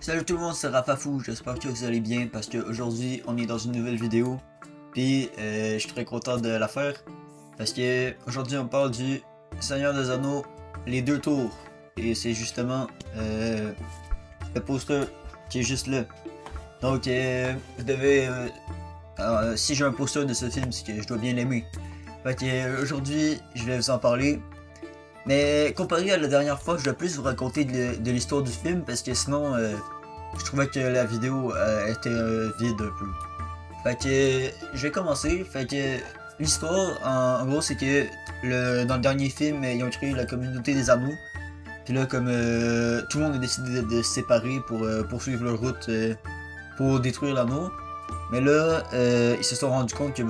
Salut tout le monde, c'est Rafafou, j'espère que vous allez bien parce qu'aujourd'hui on est dans une nouvelle vidéo. Puis je suis très content de la faire parce que aujourd'hui on parle du Seigneur des Anneaux, les deux tours. Et c'est justement le poster qui est juste là. Donc vous devez, si j'ai un poster de ce film, c'est que je dois bien l'aimer. Fait que aujourd'hui je vais vous en parler. Mais comparé à la dernière fois, je vais plus vous raconter de l'histoire du film parce que sinon je trouvais que la vidéo était vide un peu. Fait que je vais commencer. Fait que l'histoire en gros c'est que dans le dernier film ils ont créé la communauté des anneaux. Puis là comme tout le monde a décidé de se séparer pour poursuivre leur route pour détruire l'anneau. Mais là ils se sont rendus compte que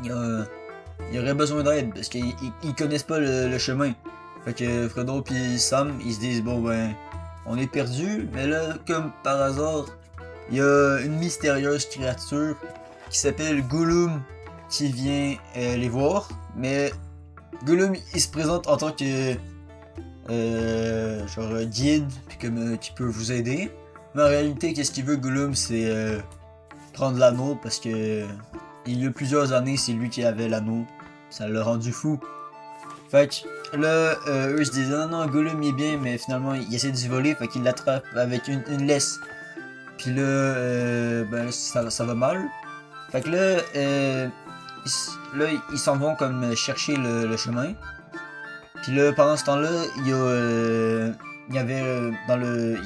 il y aurait besoin d'aide parce qu'ils connaissent pas le chemin. Fait que Frodo puis Sam ils se disent bon on est perdu, mais là comme par hasard il y a une mystérieuse créature qui s'appelle Gollum qui vient les voir. Mais Gollum il se présente en tant que genre guide puis comme qui peut vous aider. Mais en réalité qu'est-ce qu'il veut Gollum c'est prendre l'anneau parce que il y a plusieurs années c'est lui qui avait l'anneau. Ça l'a rendu fou. Fait que là, eux se disent non, Gollum il est bien, mais finalement il essaie de se voler, fait qu'il l'attrape avec une laisse. Puis là, ça va mal. Fait que là, ils s'en vont comme chercher le chemin. Puis là, pendant ce temps-là, il y avait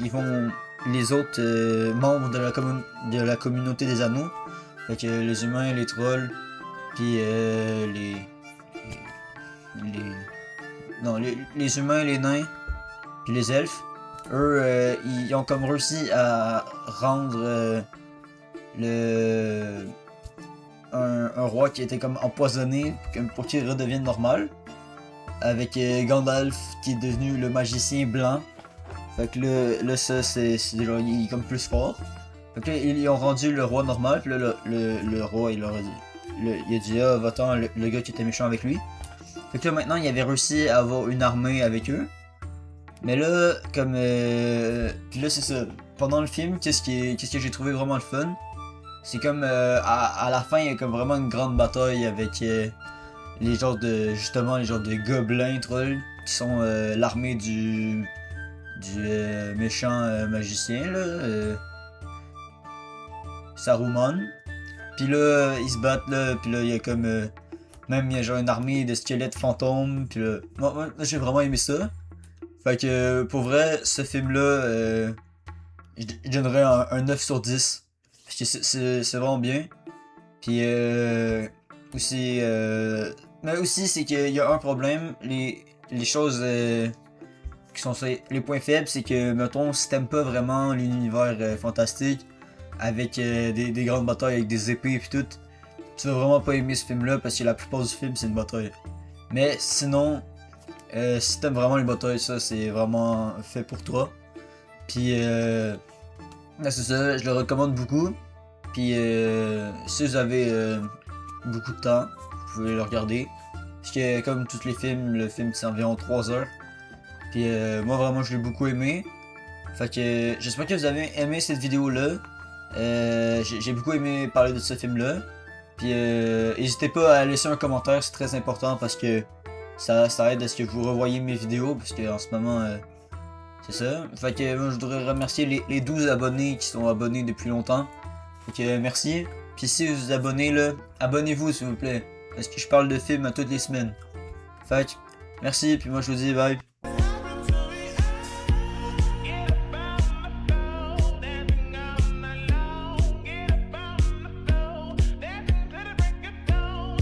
ils vont les autres membres de la communauté des anneaux. Fait que les humains, les trolls, puis les humains, les nains, puis les elfes, eux, ils ont comme réussi à rendre un roi qui était comme empoisonné pour qu'il redevienne normal. Avec Gandalf qui est devenu le magicien blanc. Fait que là ça c'est déjà il est comme plus fort. Fait que là, ils ont rendu le roi normal, puis là le roi il leur a dit. Il a dit ah va-t'en le gars qui était méchant avec lui. Fait que là maintenant il avait réussi à avoir une armée avec eux. Mais là comme puis là c'est ça. Pendant le film, qu'est-ce que j'ai trouvé vraiment le fun? C'est comme à la fin il y a comme vraiment une grande bataille avec les genres de gobelins trolls qui sont l'armée du méchant magicien là, Saruman. Puis là ils se battent là, puis là il y a comme même il y a genre une armée de squelettes fantômes. Puis là, moi j'ai vraiment aimé ça. Fait que pour vrai ce film là je donnerais un 9 sur 10 parce que c'est vraiment bien. Puis aussi mais aussi c'est qu'il y a un problème, les choses qui sont les points faibles, c'est que mettons si t'aimes pas vraiment l'univers fantastique avec des grandes batailles avec des épées et tout, tu vas vraiment pas aimer ce film là parce que la plupart du film c'est une bataille. Mais sinon si t'aimes vraiment les batailles, ça c'est vraiment fait pour toi. Puis c'est ça, je le recommande beaucoup. Puis si vous avez beaucoup de temps, vous pouvez le regarder. Parce que comme tous les films, le film c'est environ 3 heures. Puis moi vraiment je l'ai beaucoup aimé. Fait que j'espère que vous avez aimé cette vidéo là. J'ai beaucoup aimé parler de ce film là. Puis n'hésitez pas à laisser un commentaire, c'est très important parce que ça aide à ce que vous revoyez mes vidéos. Parce que en ce moment c'est ça. Fait que moi je voudrais remercier les 12 abonnés qui sont abonnés depuis longtemps. Fait que merci. Puis si vous vous abonnez là, abonnez-vous s'il vous plaît. Parce que je parle de films à toutes les semaines. Fait que merci, puis moi je vous dis bye.